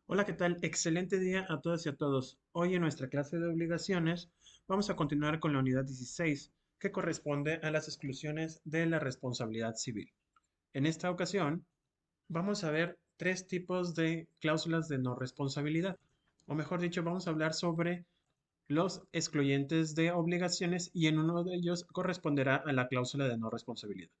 Hola, ¿qué tal? Excelente día a todas y a todos. Hoy en nuestra clase de obligaciones vamos a continuar con la unidad 16, que corresponde a las exclusiones de la responsabilidad civil. En esta ocasión vamos a ver tres tipos de cláusulas de no responsabilidad, o mejor dicho, vamos a hablar sobre los excluyentes de obligaciones y en uno de ellos corresponderá a la cláusula de no responsabilidad.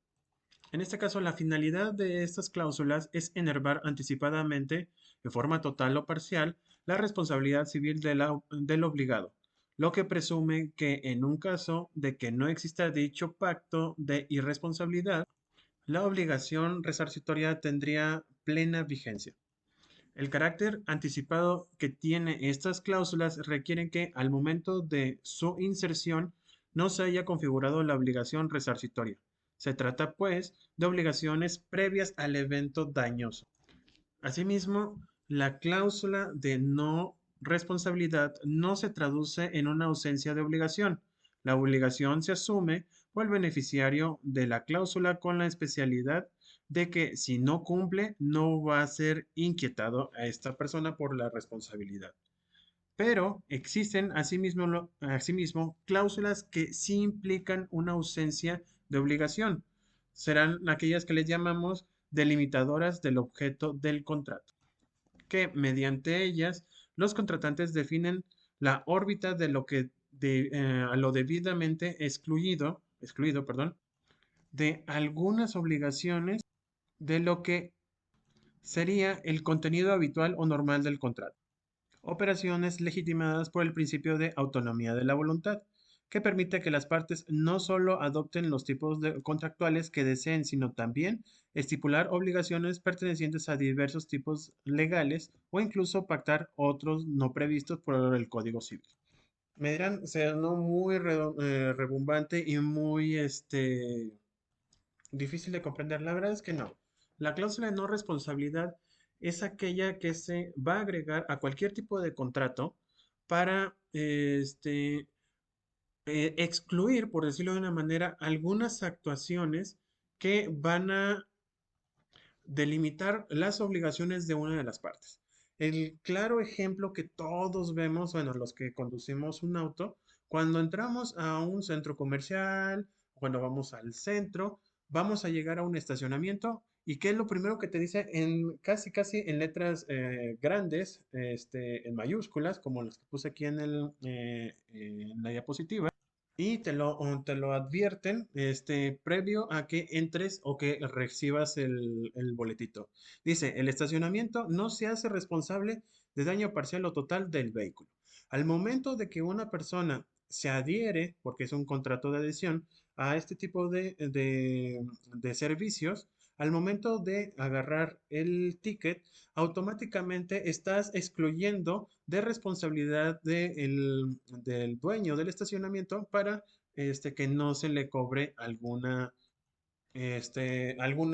En este caso, la finalidad de estas cláusulas es enervar anticipadamente, de forma total o parcial, la responsabilidad civil del obligado, lo que presume que en un caso de que no exista dicho pacto de irresponsabilidad, la obligación resarcitoria tendría plena vigencia. El carácter anticipado que tiene estas cláusulas requiere que al momento de su inserción no se haya configurado la obligación resarcitoria. Se trata, pues, de obligaciones previas al evento dañoso. Asimismo, la cláusula de no responsabilidad no se traduce en una ausencia de obligación. La obligación se asume por el beneficiario de la cláusula con la especialidad de que si no cumple, no va a ser inquietado a esta persona por la responsabilidad. Pero existen asimismo cláusulas que sí implican una ausencia de obligación. Serán aquellas que les llamamos delimitadoras del objeto del contrato, que mediante ellas los contratantes definen la órbita de lo que a lo debidamente excluido, perdón, de algunas obligaciones de lo que sería el contenido habitual o normal del contrato. Operaciones legitimadas por el principio de autonomía de la voluntad, que permite que las partes no solo adopten los tipos contractuales que deseen, sino también estipular obligaciones pertenecientes a diversos tipos legales o incluso pactar otros no previstos por el Código Civil. Me dirán, o sea, no muy rebumbante y muy difícil de comprender. La verdad es que no. La cláusula de no responsabilidad es aquella que se va a agregar a cualquier tipo de contrato para excluir, por decirlo de una manera, algunas actuaciones que van a delimitar las obligaciones de una de las partes. El claro ejemplo que todos vemos, bueno, los que conducimos un auto, cuando entramos a un centro comercial, cuando vamos al centro, vamos a llegar a un estacionamiento y ¿qué es lo primero que te dice en casi en letras grandes, en mayúsculas, como las que puse aquí en la diapositiva? Y te lo advierten previo a que entres o que recibas el boletito. Dice, el estacionamiento no se hace responsable de daño parcial o total del vehículo. Al momento de que una persona se adhiere, porque es un contrato de adhesión, a este tipo de servicios, al momento de agarrar el ticket, automáticamente estás excluyendo de responsabilidad del dueño del estacionamiento para que no se le cobre algún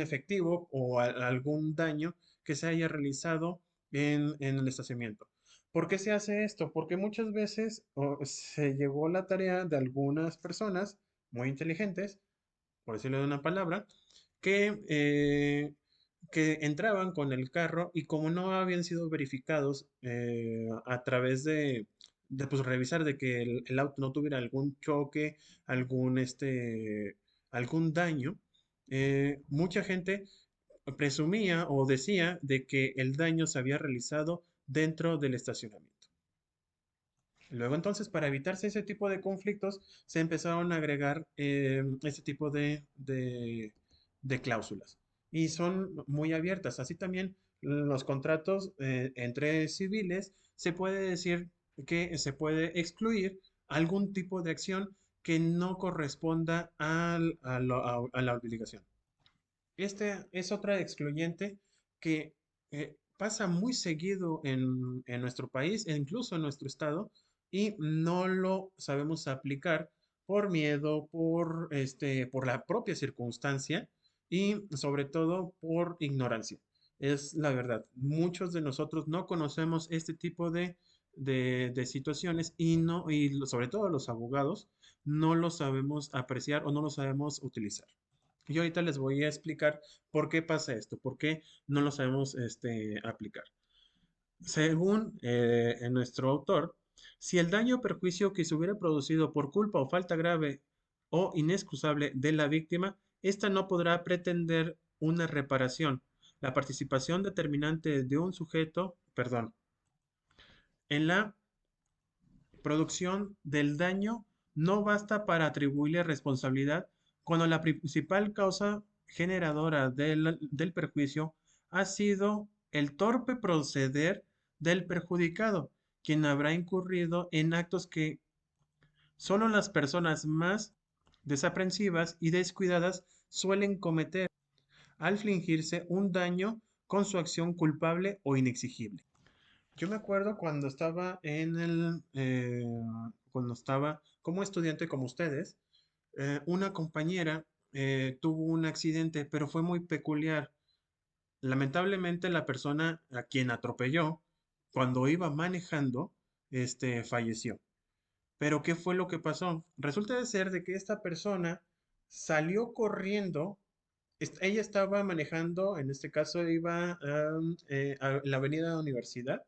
efectivo o algún daño que se haya realizado en el estacionamiento. ¿Por qué se hace esto? Porque muchas veces se llevó la tarea de algunas personas muy inteligentes, por decirlo de una palabra, que, eh, que entraban con el carro y como no habían sido verificados a través de, pues, revisar de que el auto no tuviera algún choque, algún, algún daño, mucha gente presumía o decía de que el daño se había realizado dentro del estacionamiento. Luego entonces, para evitarse ese tipo de conflictos, se empezaron a agregar ese tipo de cláusulas. Y son muy abiertas. Así también los contratos entre civiles, se puede decir que se puede excluir algún tipo de acción que no corresponda a la obligación. Este es otra excluyente que pasa muy seguido en nuestro país e incluso en nuestro estado y no lo sabemos aplicar por miedo, por la propia circunstancia y sobre todo por ignorancia. Es la verdad. Muchos de nosotros no conocemos este tipo de situaciones y no, sobre todo los abogados, no lo sabemos apreciar o no lo sabemos utilizar. Y ahorita les voy a explicar por qué pasa esto, por qué no lo sabemos aplicar. Según nuestro autor, si el daño o perjuicio que se hubiera producido por culpa o falta grave o inexcusable de la víctima, ésta no podrá pretender una reparación. La participación determinante de un sujeto, perdón, en la producción del daño no basta para atribuirle responsabilidad cuando la principal causa generadora del perjuicio ha sido el torpe proceder del perjudicado, quien habrá incurrido en actos que solo las personas más desaprensivas y descuidadas suelen cometer al fingirse un daño con su acción culpable o inexigible. Yo me acuerdo cuando estaba cuando estaba como estudiante como ustedes, una compañera tuvo un accidente, pero fue muy peculiar. Lamentablemente la persona a quien atropelló, cuando iba manejando, falleció. Pero ¿qué fue lo que pasó? Resulta de ser de que esta persona salió corriendo. Ella estaba manejando, en este caso iba a la avenida Universidad,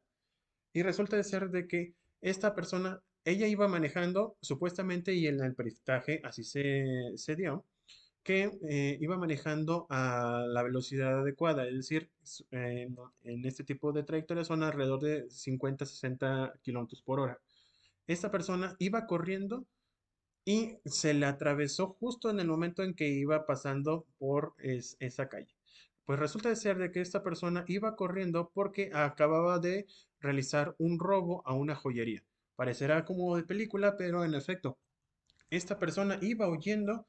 y resulta de ser de que esta persona, ella iba manejando supuestamente y en el peritaje así se dio, que iba manejando a la velocidad adecuada, es decir, en este tipo de trayectorias son alrededor de 50-60 kilómetros por hora. Esta persona iba corriendo y se le atravesó justo en el momento en que iba pasando por esa calle. Pues resulta de ser de que esta persona iba corriendo porque acababa de realizar un robo a una joyería. Parecerá como de película, pero en efecto, esta persona iba huyendo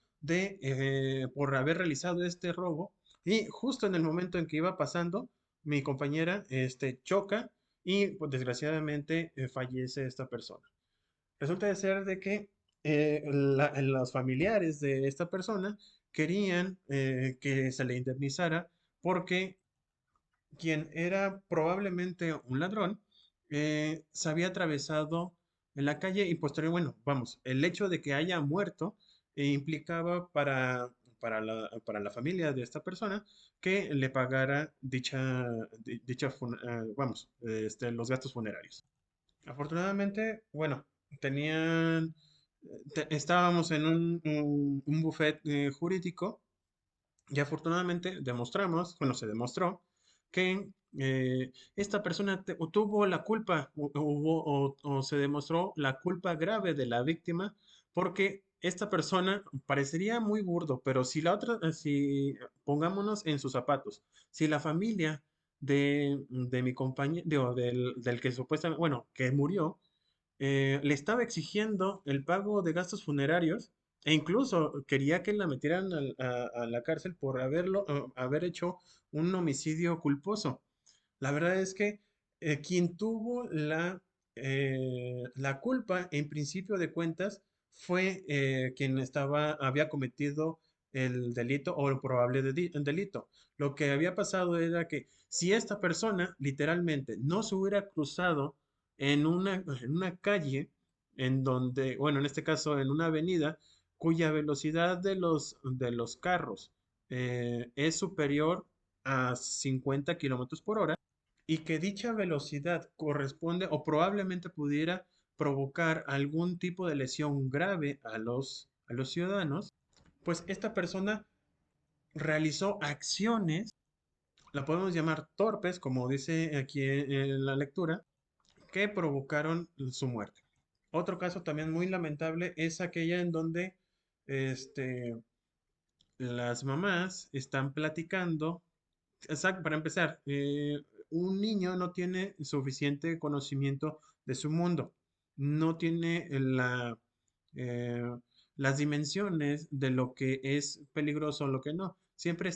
por haber realizado este robo y justo en el momento en que iba pasando, mi compañera choca y pues, desgraciadamente fallece esta persona. Resulta de ser de que los familiares de esta persona querían que se le indemnizara porque quien era probablemente un ladrón se había atravesado en la calle y posterior, bueno, vamos, el hecho de que haya muerto implicaba para la familia de esta persona que le pagara vamos, los gastos funerarios. Afortunadamente, bueno, tenían, estábamos en un buffet jurídico y afortunadamente demostramos, bueno, se demostró que esta persona tuvo la culpa o se demostró la culpa grave de la víctima porque esta persona parecería muy burdo, pero si la otra, si pongámonos en sus zapatos, si la familia de mi compañero, del que supuestamente, bueno, que murió, le estaba exigiendo el pago de gastos funerarios e incluso quería que la metieran a la cárcel por haber hecho un homicidio culposo. La verdad es que quien tuvo la culpa, en principio de cuentas, fue quien había cometido el delito o el probable delito. Lo que había pasado era que si esta persona literalmente no se hubiera cruzado en una calle en donde, bueno, en este caso en una avenida, cuya velocidad de los carros es superior a 50 kilómetros por hora, y que dicha velocidad corresponde o probablemente pudiera provocar algún tipo de lesión grave a los ciudadanos, pues esta persona realizó acciones, la podemos llamar torpes, como dice aquí en la lectura, que provocaron su muerte. Otro caso también muy lamentable es aquella en donde este, las mamás están platicando. Exacto, para empezar, un niño no tiene suficiente conocimiento de su mundo, no tiene eh, las dimensiones de lo que es peligroso o lo que no. Siempre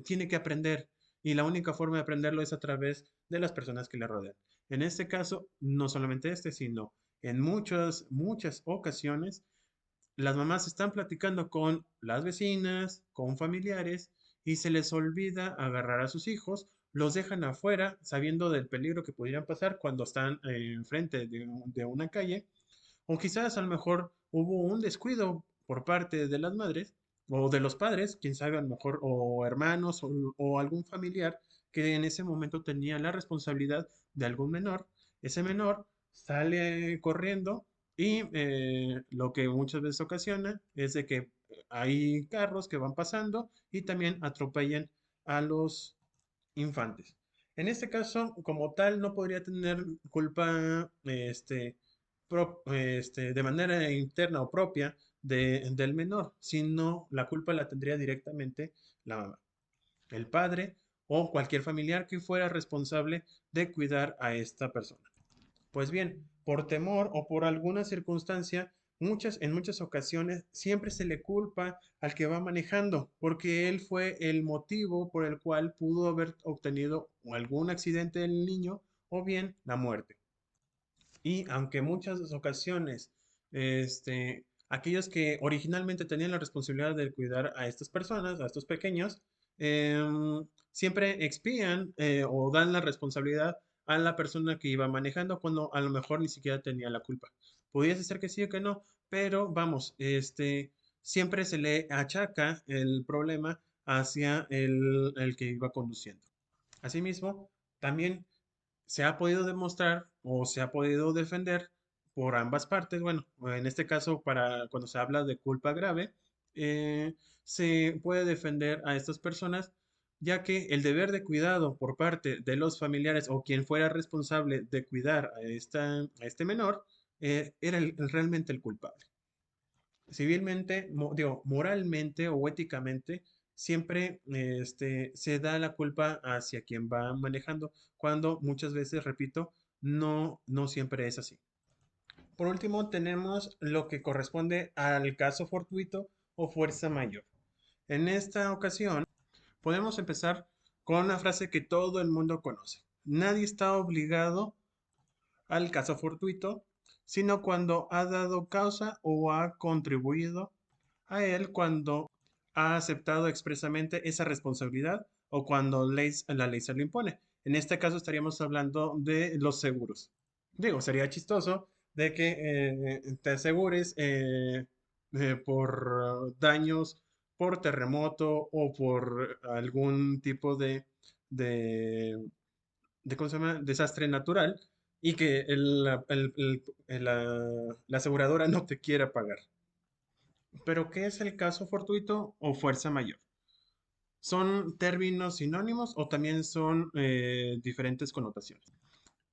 tiene que aprender y la única forma de aprenderlo es a través de las personas que le rodean. En este caso, no solamente sino en muchas, muchas ocasiones las mamás están platicando con las vecinas, con familiares, y se les olvida agarrar a sus hijos, los dejan afuera sabiendo del peligro que pudieran pasar cuando están enfrente de una calle, o quizás a lo mejor hubo un descuido por parte de las madres o de los padres, quién sabe, a lo mejor, o hermanos o algún familiar que en ese momento tenía la responsabilidad de algún menor. Ese menor sale corriendo y lo que muchas veces ocasiona es de que hay carros que van pasando y también atropellan a los infantes. En este caso, como tal, no podría tener culpa de manera interna o propia del menor, sino la culpa la tendría directamente la mamá, el padre o cualquier familiar que fuera responsable de cuidar a esta persona. Pues bien, por temor o por alguna circunstancia, en muchas ocasiones siempre se le culpa al que va manejando, porque él fue el motivo por el cual pudo haber obtenido algún accidente del niño o bien la muerte. Y aunque muchas ocasiones, aquellos que originalmente tenían la responsabilidad de cuidar a estas personas, a estos pequeños, siempre expían o dan la responsabilidad a la persona que iba manejando cuando a lo mejor ni siquiera tenía la culpa. Pudiese ser que sí o que no, pero vamos, siempre se le achaca el problema hacia el que iba conduciendo. Asimismo, también se ha podido demostrar o se ha podido defender por ambas partes. Bueno, en este caso, para cuando se habla de culpa grave, se puede defender a estas personas, ya que el deber de cuidado por parte de los familiares o quien fuera responsable de cuidar a este menor, era realmente el culpable. Civilmente, digo, moralmente o éticamente, siempre se da la culpa hacia quien va manejando, cuando muchas veces, repito, no siempre es así. Por último, tenemos lo que corresponde al caso fortuito o fuerza mayor. En esta ocasión, podemos empezar con una frase que todo el mundo conoce. Nadie está obligado al caso fortuito, sino cuando ha dado causa o ha contribuido a él cuando ha aceptado expresamente esa responsabilidad o cuando la ley se lo impone. En este caso estaríamos hablando de los seguros. Digo, sería chistoso de que te asegures por daños por terremoto o por algún tipo de, ¿cómo se llama? Desastre natural y que la aseguradora no te quiera pagar. Pero, ¿qué es el caso fortuito o fuerza mayor? ¿Son términos sinónimos o también son diferentes connotaciones?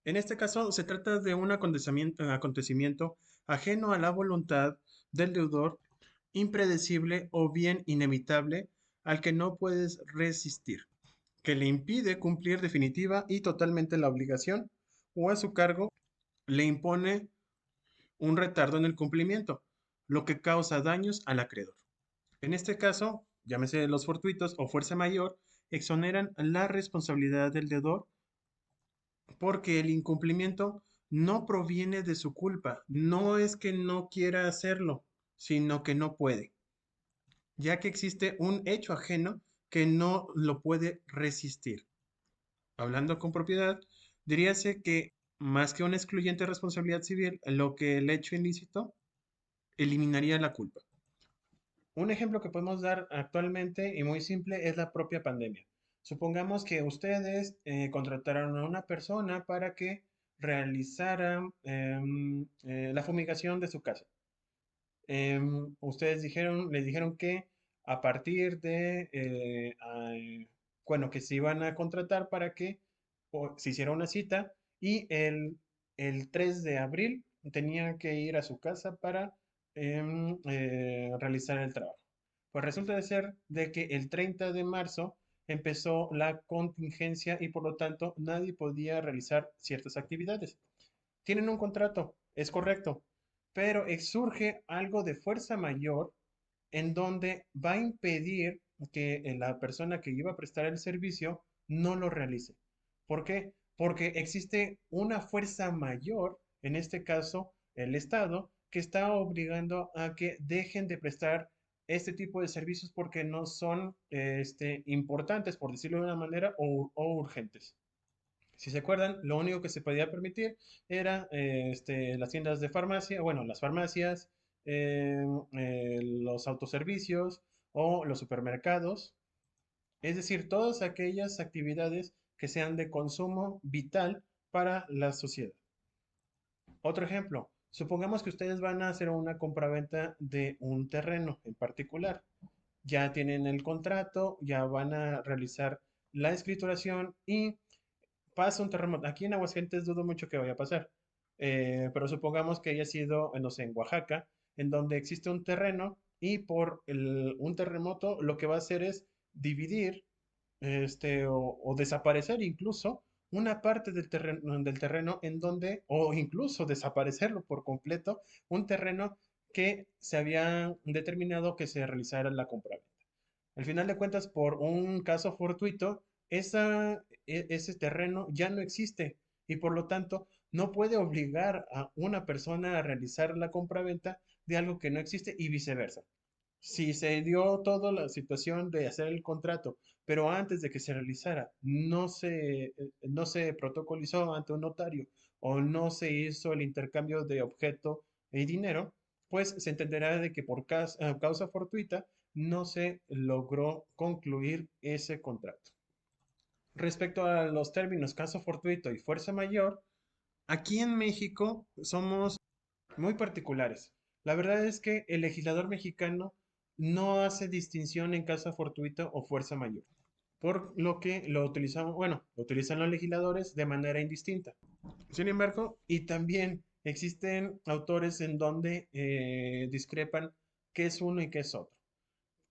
En este caso, se trata de un acontecimiento ajeno a la voluntad del deudor, impredecible o bien inevitable, al que no puedes resistir, que le impide cumplir definitiva y totalmente la obligación, o a su cargo le impone un retardo en el cumplimiento, lo que causa daños al acreedor. En este caso, llámese los fortuitos o fuerza mayor, exoneran la responsabilidad del deudor porque el incumplimiento no proviene de su culpa, no es que no quiera hacerlo, sino que no puede, ya que existe un hecho ajeno que no lo puede resistir. Hablando con propiedad, diríase que más que una excluyente responsabilidad civil, lo que el hecho ilícito eliminaría la culpa. Un ejemplo que podemos dar actualmente y muy simple es la propia pandemia. Supongamos que ustedes contrataron a una persona para que realizara la fumigación de su casa. Ustedes le dijeron que a partir bueno, que se iban a contratar para que se hiciera una cita y el 3 de abril tenían que ir a su casa para realizar el trabajo. Pues resulta de ser de que el 30 de marzo empezó la contingencia y por lo tanto nadie podía realizar ciertas actividades. Tienen un contrato, es correcto, pero surge algo de fuerza mayor en donde va a impedir que la persona que iba a prestar el servicio no lo realice. ¿Por qué? Porque existe una fuerza mayor, en este caso el Estado, que está obligando a que dejen de prestar este tipo de servicios porque no son importantes, por decirlo de una manera, o urgentes. Si se acuerdan, lo único que se podía permitir era las tiendas de farmacia, bueno, las farmacias, los autoservicios o los supermercados, es decir, todas aquellas actividades que sean de consumo vital para la sociedad. Otro ejemplo, supongamos que ustedes van a hacer una compraventa de un terreno en particular. Ya tienen el contrato, ya van a realizar la escrituración y pasa un terremoto. Aquí en Aguascalientes dudo mucho que vaya a pasar, pero supongamos que haya sido, no sé, en Oaxaca, en donde existe un terreno y por un terremoto lo que va a hacer es dividir o desaparecer incluso una parte del terreno en donde, o incluso desaparecerlo por completo, un terreno que se había determinado que se realizara la compraventa. Al final de cuentas, por un caso fortuito, ese terreno ya no existe y por lo tanto no puede obligar a una persona a realizar la compraventa de algo que no existe y viceversa. Si se dio toda la situación de hacer el contrato, pero antes de que se realizara no se protocolizó ante un notario o no se hizo el intercambio de objeto y dinero, pues se entenderá de que por causa fortuita no se logró concluir ese contrato. Respecto a los términos caso fortuito y fuerza mayor, aquí en México somos muy particulares. La verdad es que el legislador mexicano no hace distinción en caso fortuito o fuerza mayor, por lo que lo utilizamos, bueno, lo utilizan los legisladores de manera indistinta. Sin embargo, y también existen autores en donde discrepan qué es uno y qué es otro.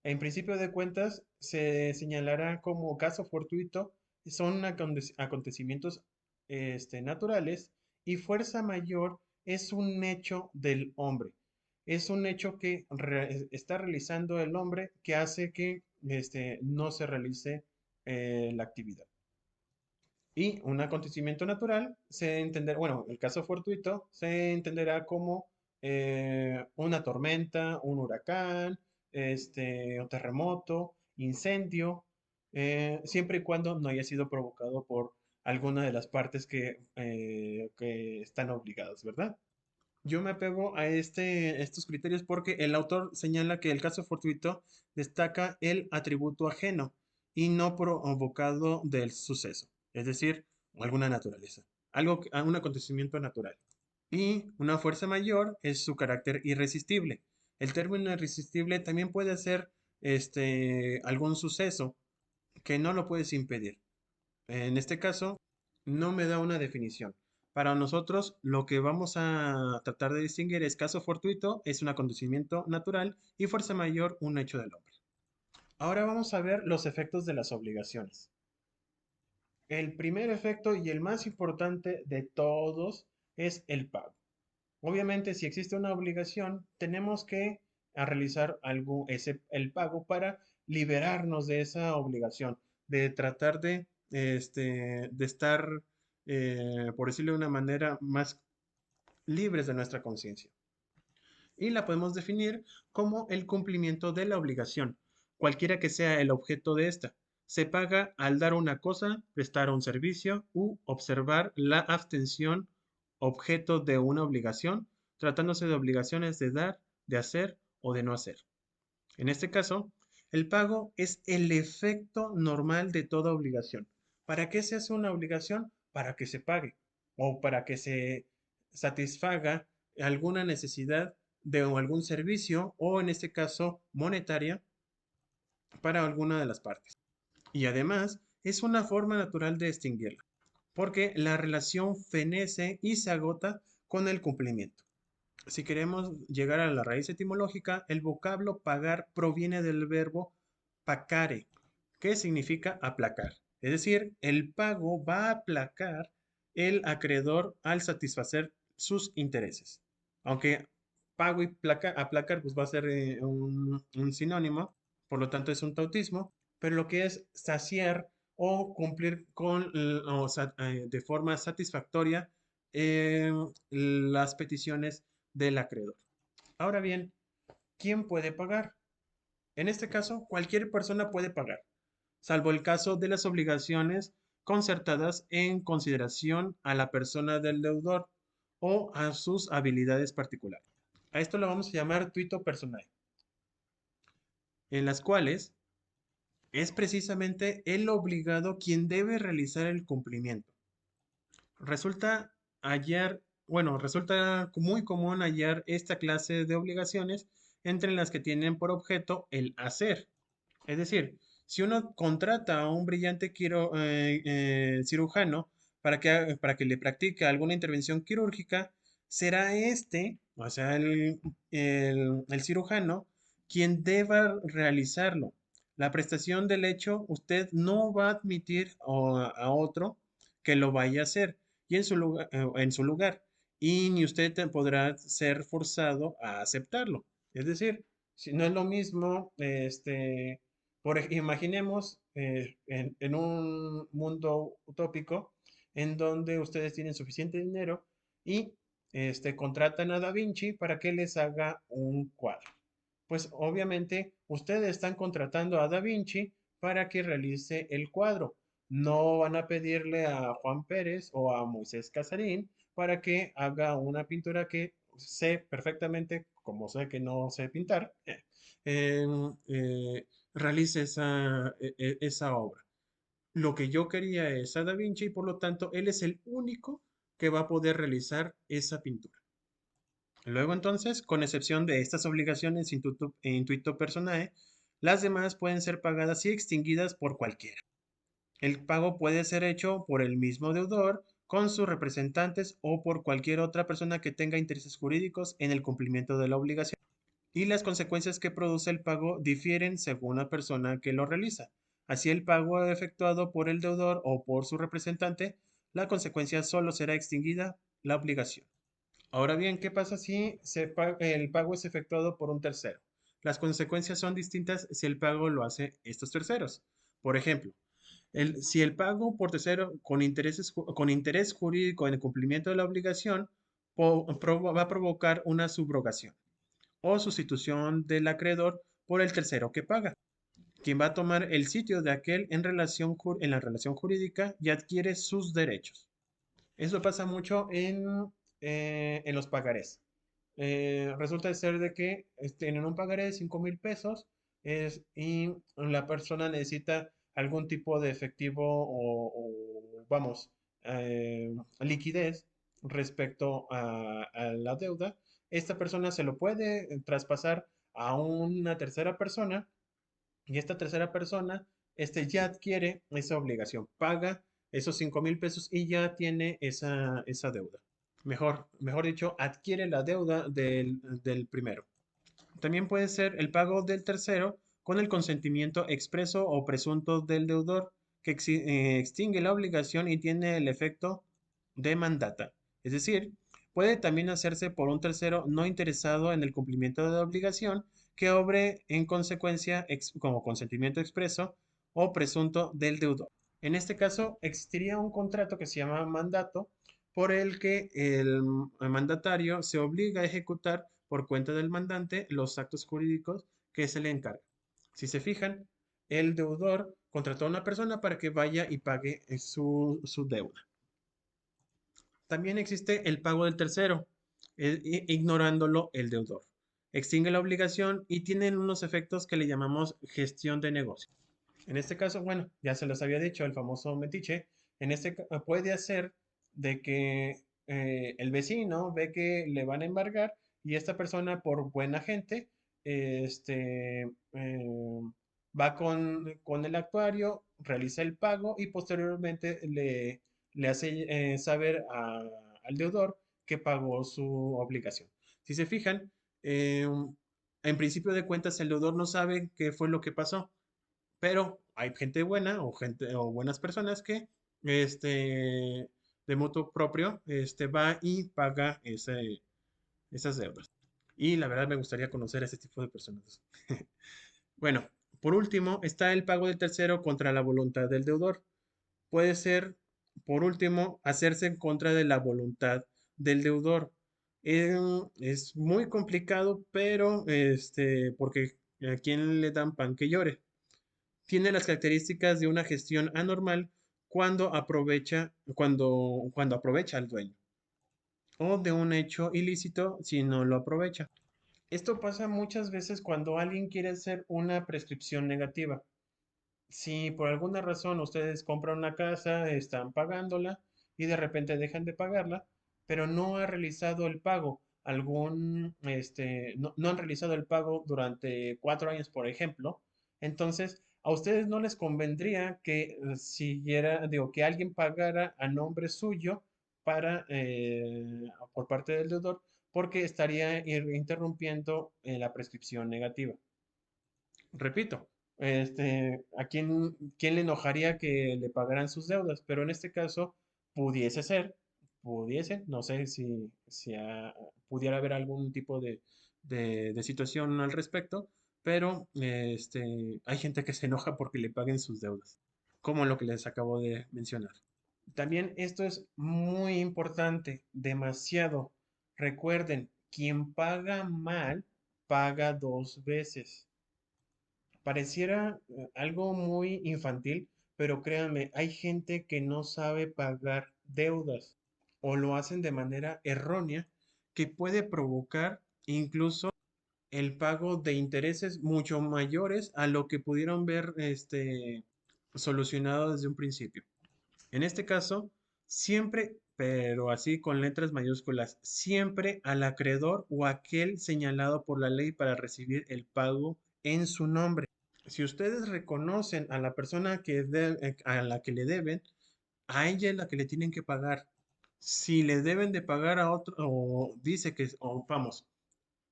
En principio de cuentas, se señalará como caso fortuito, son acontecimientos naturales y fuerza mayor es un hecho del hombre. Es un hecho que está realizando el hombre que hace que no se realice la actividad. Y un acontecimiento natural se entenderá, bueno, el caso fortuito se entenderá como una tormenta, un huracán, un terremoto, incendio, siempre y cuando no haya sido provocado por alguna de las partes que están obligadas, ¿verdad? Yo me apego a estos criterios porque el autor señala que el caso fortuito destaca el atributo ajeno y no provocado del suceso, es decir, alguna naturaleza, un acontecimiento natural. Y una fuerza mayor es su carácter irresistible. El término irresistible también puede ser algún suceso que no lo puedes impedir. En este caso, no me da una definición. Para nosotros, lo que vamos a tratar de distinguir es caso fortuito, es un acontecimiento natural y fuerza mayor, un hecho del hombre. Ahora vamos a ver los efectos de las obligaciones. El primer efecto y el más importante de todos es el pago. Obviamente, si existe una obligación, tenemos que realizar el pago para liberarnos de esa obligación, de tratar de estar, por decirlo de una manera, más libres de nuestra conciencia. Y la podemos definir como el cumplimiento de la obligación, cualquiera que sea el objeto de esta. Se paga al dar una cosa, prestar un servicio u observar la abstención objeto de una obligación, tratándose de obligaciones de dar, de hacer o de no hacer. En este caso, el pago es el efecto normal de toda obligación. ¿Para qué se hace una obligación? Para que se pague o para que se satisfaga alguna necesidad de algún servicio o en este caso monetaria para alguna de las partes. Y además es una forma natural de extinguirla, porque la relación fenece y se agota con el cumplimiento. Si queremos llegar a la raíz etimológica, el vocablo pagar proviene del verbo pacare, que significa aplacar. Es decir, el pago va a aplacar el acreedor al satisfacer sus intereses. Aunque pago y aplacar pues va a ser un sinónimo, por lo tanto es un tautismo, pero lo que es saciar o cumplir de forma satisfactoria las peticiones del acreedor. Ahora bien, ¿quién puede pagar? En este caso, cualquier persona puede pagar, salvo el caso de las obligaciones concertadas en consideración a la persona del deudor o a sus habilidades particulares. A esto lo vamos a llamar tuito personal, en las cuales Es precisamente el obligado quien debe realizar el cumplimiento. Resulta resulta muy común hallar esta clase de obligaciones entre las que tienen por objeto el hacer. Es decir, si uno contrata a un brillante cirujano para que le practique alguna intervención quirúrgica, será o sea, el cirujano, quien deba realizarlo. La prestación del hecho, usted no va a admitir a otro que lo vaya a hacer y en su lugar, y ni usted podrá ser forzado a aceptarlo. Es decir, si no es lo mismo, imaginemos en un mundo utópico en donde ustedes tienen suficiente dinero y contratan a Da Vinci para que les haga un cuadro. Pues obviamente ustedes están contratando a Da Vinci para que realice el cuadro. No van a pedirle a Juan Pérez o a Moisés Casarín para que haga una pintura que sé perfectamente, como sé que no sé pintar, em, eh, realice esa obra. Lo que yo quería es a Da Vinci y por lo tanto él es el único que va a poder realizar esa pintura. Luego entonces, con excepción de estas obligaciones intuito personae, las demás pueden ser pagadas y extinguidas por cualquiera. El pago puede ser hecho por el mismo deudor, con sus representantes o por cualquier otra persona que tenga intereses jurídicos en el cumplimiento de la obligación. Y las consecuencias que produce el pago difieren según la persona que lo realiza. Así el pago efectuado por el deudor o por su representante, la consecuencia solo será extinguida la obligación. Ahora bien, ¿qué pasa si el pago es efectuado por un tercero? Las consecuencias son distintas si el pago lo hace estos terceros. Por ejemplo, si el pago por tercero con interés jurídico en el cumplimiento de la obligación va a provocar una subrogación o sustitución del acreedor por el tercero que paga, quien va a tomar el sitio de aquel en la relación jurídica y adquiere sus derechos. Eso pasa mucho en los pagarés. Resulta de ser de que tienen un pagaré de 5,000 pesos y la persona necesita algún tipo de efectivo vamos, liquidez respecto a la deuda. Esta persona se lo puede traspasar a una tercera persona y esta tercera persona ya adquiere esa obligación, paga esos 5,000 pesos y ya tiene esa deuda. Mejor dicho, adquiere la deuda del primero. También puede ser el pago del tercero con el consentimiento expreso o presunto del deudor, que extingue la obligación y tiene el efecto de mandata. Es decir, puede también hacerse por un tercero no interesado en el cumplimiento de la obligación que obre en consecuencia como consentimiento expreso o presunto del deudor. En este caso, existiría un contrato que se llama mandato, por el que el mandatario se obliga a ejecutar por cuenta del mandante los actos jurídicos que se le encarga. Si se fijan, el deudor contrató a una persona para que vaya y pague su deuda. También existe el pago del tercero, ignorándolo el deudor. Extingue la obligación y tienen unos efectos que le llamamos gestión de negocio. En este caso, bueno, ya se los había dicho, el famoso metiche, puede hacer de que el vecino ve que le van a embargar y esta persona, por buena gente, va con el actuario, realiza el pago y posteriormente le hace saber al deudor que pagó su obligación. Si se fijan, en principio de cuentas, el deudor no sabe qué fue lo que pasó, pero hay gente buena o buenas personas que de motu propio va y paga esas deudas. Y la verdad me gustaría conocer a ese tipo de personas. Bueno, por último está el pago del tercero contra la voluntad del deudor. Puede ser, por último, hacerse en contra de la voluntad del deudor. Es muy complicado, pero porque a quién le dan pan que llore. Tiene las características de una gestión anormal cuando aprovecha al dueño, o de un hecho ilícito si no lo aprovecha. Esto pasa muchas veces cuando alguien quiere hacer una prescripción negativa. Si por alguna razón ustedes compran una casa, están pagándola y de repente dejan de pagarla, pero no ha realizado el pago, no han realizado el pago durante 4 años, por ejemplo, entonces a ustedes no les convendría que que alguien pagara a nombre suyo por parte del deudor, porque estaría interrumpiendo la prescripción negativa. Repito, ¿a quién le enojaría que le pagaran sus deudas? Pero en este caso, pudiese ser, no sé si pudiera haber algún tipo de situación al respecto, pero hay gente que se enoja porque le paguen sus deudas, como lo que les acabo de mencionar. También esto es muy importante, demasiado. Recuerden, quien paga mal, paga 2 veces. Pareciera algo muy infantil, pero créanme, hay gente que no sabe pagar deudas o lo hacen de manera errónea que puede provocar incluso el pago de intereses mucho mayores a lo que pudieron ver solucionado desde un principio. En este caso, siempre, pero así con letras mayúsculas, siempre al acreedor o aquel señalado por la ley para recibir el pago en su nombre. Si ustedes reconocen a la persona a la que le deben, a ella es la que le tienen que pagar. Si le deben de pagar a otro, o dice que, o vamos,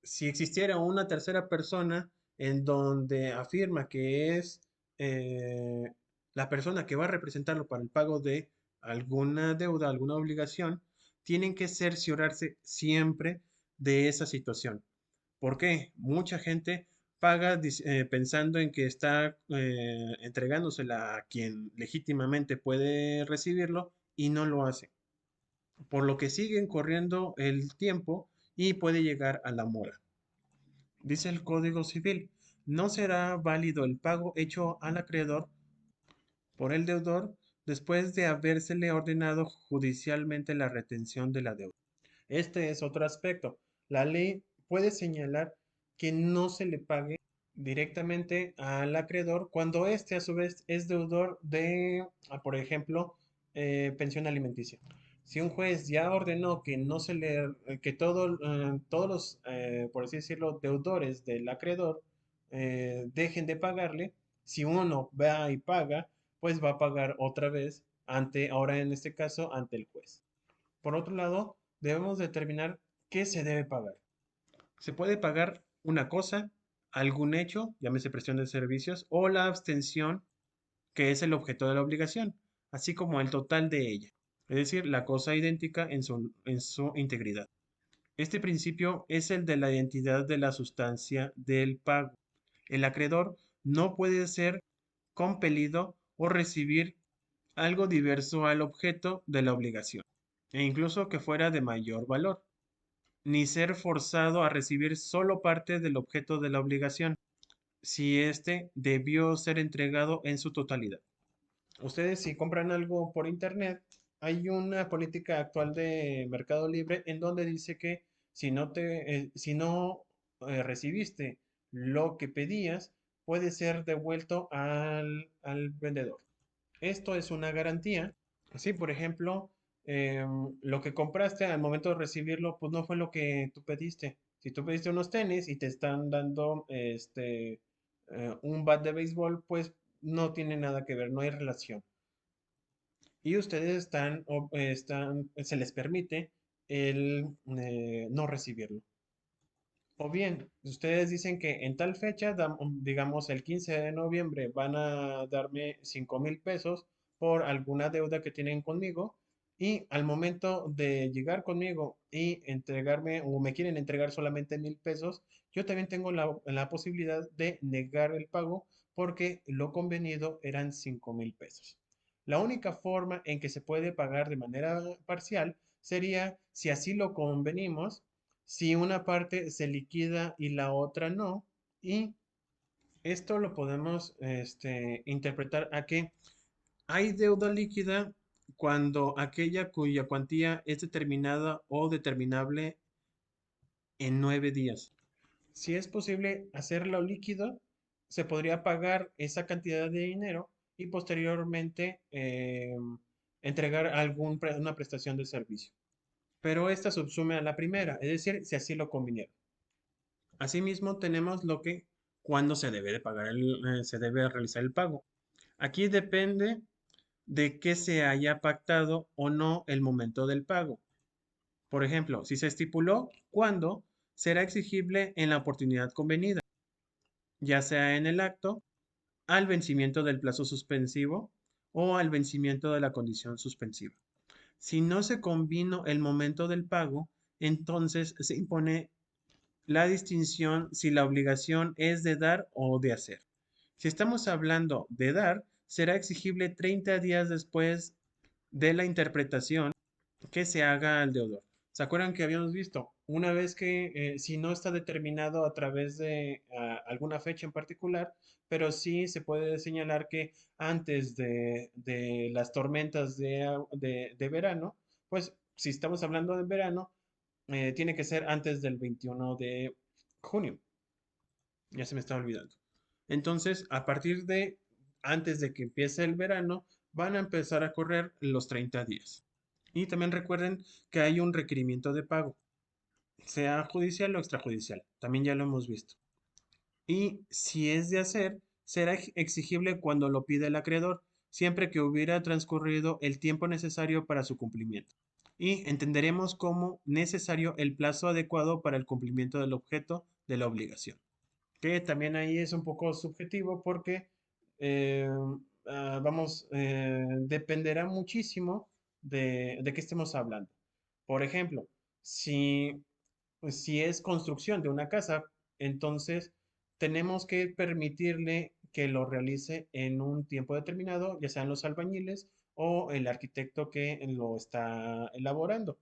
si existiera una tercera persona en donde afirma que es eh, la persona que va a representarlo para el pago de alguna deuda, alguna obligación, tienen que cerciorarse siempre de esa situación. ¿Por qué? Mucha gente paga pensando en que está entregándosela a quien legítimamente puede recibirlo y no lo hace. Por lo que siguen corriendo el tiempo y puede llegar a la mora. Dice el Código Civil, no será válido el pago hecho al acreedor por el deudor después de habérsele ordenado judicialmente la retención de la deuda. Este es otro aspecto. La ley puede señalar que no se le pague directamente al acreedor cuando éste a su vez es deudor de, por ejemplo, pensión alimenticia. Si un juez ya ordenó que no se le, que todos los, por así decirlo, deudores del acreedor dejen de pagarle, si uno va y paga, pues va a pagar otra vez ahora en este caso, ante el juez. Por otro lado, debemos determinar qué se debe pagar. Se puede pagar una cosa, algún hecho, llámese prestación de servicios, o la abstención, que es el objeto de la obligación, así como el total de ella, es decir, la cosa idéntica en su integridad. Este principio es el de la identidad de la sustancia del pago. El acreedor no puede ser compelido o recibir algo diverso al objeto de la obligación, e incluso que fuera de mayor valor, ni ser forzado a recibir solo parte del objeto de la obligación, si éste debió ser entregado en su totalidad. Ustedes si compran algo por internet, hay una política actual de Mercado Libre en donde dice que si no recibiste lo que pedías, puede ser devuelto al vendedor. Esto es una garantía. Si, por ejemplo, lo que compraste al momento de recibirlo, pues no fue lo que tú pediste. Si tú pediste unos tenis y te están dando un bat de béisbol, pues no tiene nada que ver, no hay relación. Y ustedes se les permite el no recibirlo. O bien, ustedes dicen que en tal fecha, digamos el 15 de noviembre, van a darme 5,000 pesos por alguna deuda que tienen conmigo y al momento de llegar conmigo y entregarme o me quieren entregar solamente 1,000 pesos, yo también tengo la posibilidad de negar el pago porque lo convenido eran 5,000 pesos. La única forma en que se puede pagar de manera parcial sería si así lo convenimos, si una parte se liquida y la otra no, y esto lo podemos interpretar a que hay deuda líquida cuando aquella cuya cuantía es determinada o determinable en 9 días. Si es posible hacerlo líquido, se podría pagar esa cantidad de dinero y posteriormente entregar una prestación de servicio. Pero esta subsume a la primera, es decir, si así lo convinieron. Asimismo, tenemos lo que cuándo se debe de pagar se debe realizar el pago. Aquí depende de que se haya pactado o no el momento del pago. Por ejemplo, si se estipuló cuándo, será exigible en la oportunidad convenida, ya sea en el acto, al vencimiento del plazo suspensivo o al vencimiento de la condición suspensiva. Si no se convino el momento del pago, entonces se impone la distinción si la obligación es de dar o de hacer. Si estamos hablando de dar, será exigible 30 días después de la interpretación que se haga al deudor. ¿Se acuerdan que habíamos visto? Una vez que, si no está determinado a través de alguna fecha en particular, pero sí se puede señalar que antes de las tormentas de verano, pues si estamos hablando de verano, tiene que ser antes del 21 de junio. Ya se me está olvidando. Entonces, a partir de antes de que empiece el verano, van a empezar a correr los 30 días. Y también recuerden que hay un requerimiento de pago, sea judicial o extrajudicial. También ya lo hemos visto. Y si es de hacer, será exigible cuando lo pide el acreedor, siempre que hubiera transcurrido el tiempo necesario para su cumplimiento. Y entenderemos como necesario el plazo adecuado para el cumplimiento del objeto de la obligación, que también ahí es un poco subjetivo porque eh, dependerá muchísimo de qué estemos hablando. Por ejemplo, si, si es construcción de una casa, entonces tenemos que permitirle que lo realice en un tiempo determinado, ya sean los albañiles o el arquitecto que lo está elaborando.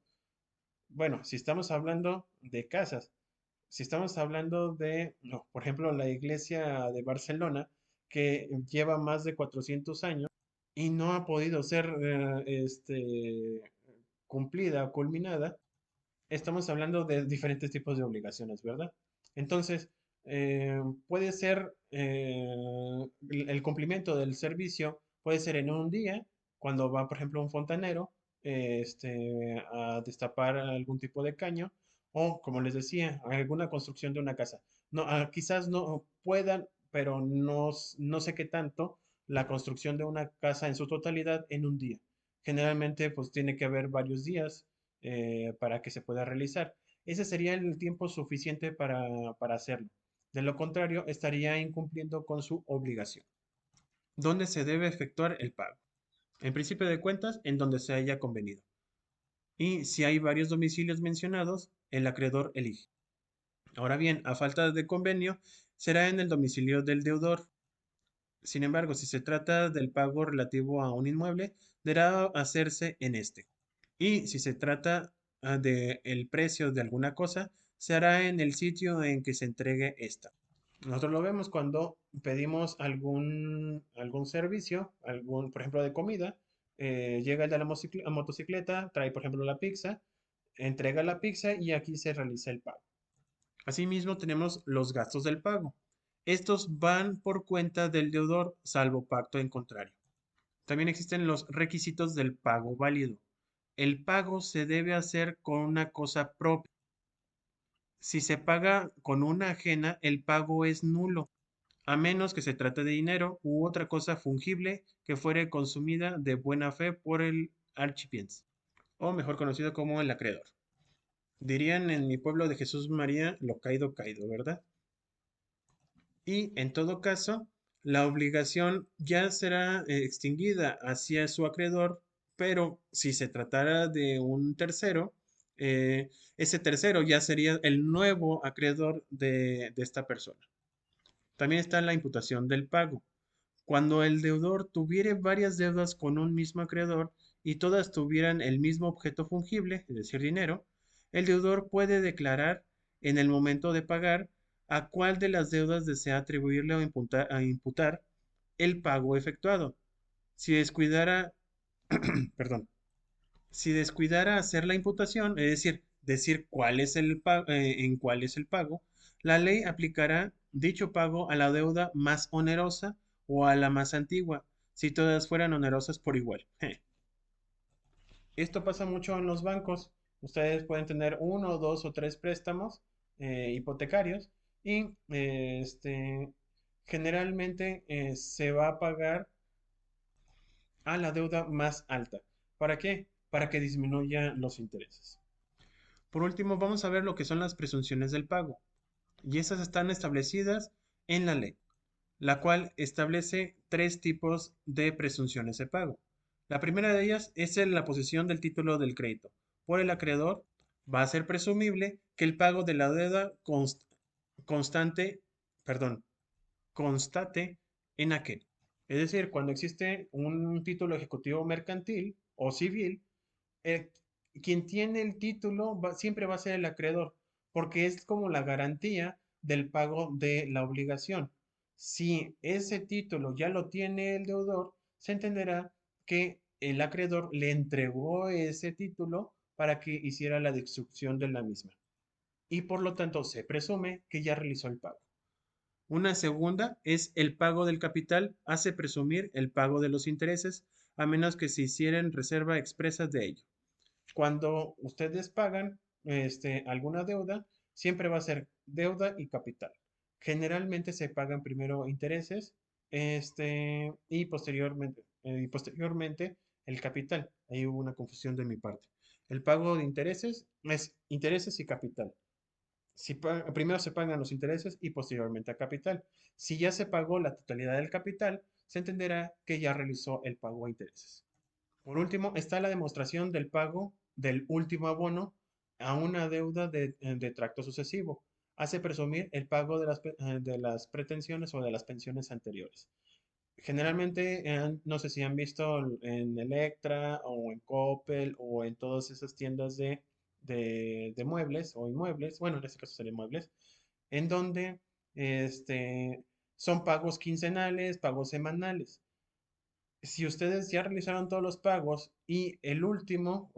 Bueno, si estamos hablando de casas, si estamos hablando de, no, por ejemplo, la iglesia de Barcelona, que lleva más de 400 años y no ha podido ser cumplida o culminada, estamos hablando de diferentes tipos de obligaciones, ¿verdad? Entonces, puede ser el cumplimiento del servicio, puede ser en un día, cuando va, por ejemplo, un fontanero a destapar algún tipo de caño, o, como les decía, alguna construcción de una casa. No, quizás no puedan, pero no sé qué tanto, la construcción de una casa en su totalidad en un día. Generalmente, pues tiene que haber varios días para que se pueda realizar. Ese sería el tiempo suficiente para hacerlo. De lo contrario, estaría incumpliendo con su obligación. ¿Dónde se debe efectuar el pago? En principio de cuentas, en donde se haya convenido. Y si hay varios domicilios mencionados, el acreedor elige. Ahora bien, a falta de convenio, será en el domicilio del deudor. Sin embargo, si se trata del pago relativo a un inmueble, deberá hacerse en este. Y si se trata de el precio de alguna cosa, se hará en el sitio en que se entregue esta. Nosotros lo vemos cuando pedimos algún servicio, por ejemplo, de comida. Llega el de la motocicleta, trae, por ejemplo, la pizza, entrega la pizza y aquí se realiza el pago. Asimismo, tenemos los gastos del pago. Estos van por cuenta del deudor, salvo pacto en contrario. También existen los requisitos del pago válido. El pago se debe hacer con una cosa propia. Si se paga con una ajena, el pago es nulo, a menos que se trate de dinero u otra cosa fungible que fuere consumida de buena fe por el archipiens, o mejor conocido como el acreedor. Dirían en mi pueblo de Jesús María, lo caído, caído, ¿verdad? Y en todo caso, la obligación ya será extinguida hacia su acreedor, pero si se tratara de un tercero, ese tercero ya sería el nuevo acreedor de esta persona. También está la imputación del pago. Cuando el deudor tuviere varias deudas con un mismo acreedor y todas tuvieran el mismo objeto fungible, es decir, dinero, el deudor puede declarar en el momento de pagar a cuál de las deudas desea atribuirle o imputar el pago efectuado. Si descuidara, perdón, si descuidara hacer la imputación, es decir, decir cuál es en cuál es el pago, La ley aplicará dicho pago a la deuda más onerosa o a la más antigua, si todas fueran onerosas por igual. Esto pasa mucho en los bancos. Ustedes pueden tener uno, dos o tres préstamos hipotecarios y generalmente se va a pagar a la deuda más alta. ¿Para qué? Para que disminuyan los intereses. Por último, vamos a ver lo que son las presunciones del pago. Y esas están establecidas en la ley, la cual establece tres tipos de presunciones de pago. La primera de ellas es en la posesión del título del crédito. Por el acreedor va a ser presumible que el pago de la deuda constante, perdón, constate en aquel. Es decir, cuando existe un título ejecutivo mercantil o civil, eh, quien tiene el título siempre va a ser el acreedor, porque es como la garantía del pago de la obligación. Si ese título ya lo tiene el deudor, se entenderá que el acreedor le entregó ese título para que hiciera la destrucción de la misma. Y por lo tanto se presume que ya realizó el pago. Una segunda es el pago del capital, hace presumir el pago de los intereses, a menos que se hicieran reserva expresa de ello. Cuando ustedes pagan alguna deuda, siempre va a ser deuda y capital. Generalmente se pagan primero intereses y posteriormente el capital. Ahí hubo una confusión de mi parte. El pago de intereses es intereses y capital. Primero se pagan los intereses y posteriormente a capital. Si ya se pagó la totalidad del capital, se entenderá que ya realizó el pago a intereses. Por último, está la demostración del pago del último abono a una deuda de tracto sucesivo. Hace presumir el pago de las pretensiones o de las pensiones anteriores. Generalmente, no sé si han visto en Electra o en Coppel o en todas esas tiendas de muebles o inmuebles, bueno, en este caso serían muebles, en donde este, son pagos quincenales, pagos semanales. Si ustedes ya realizaron todos los pagos y el último,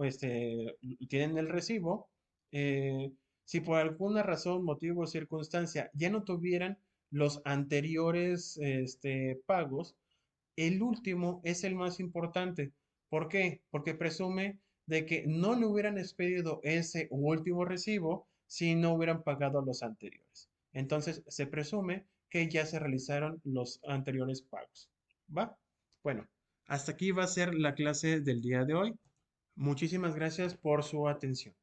tienen el recibo, si por alguna razón, motivo o circunstancia ya no tuvieran los anteriores pagos, el último es el más importante. ¿Por qué? Porque presume de que no le hubieran expedido ese último recibo si no hubieran pagado los anteriores. Entonces se presume que ya se realizaron los anteriores pagos. ¿Va? Bueno, hasta aquí va a ser la clase del día de hoy. Muchísimas gracias por su atención.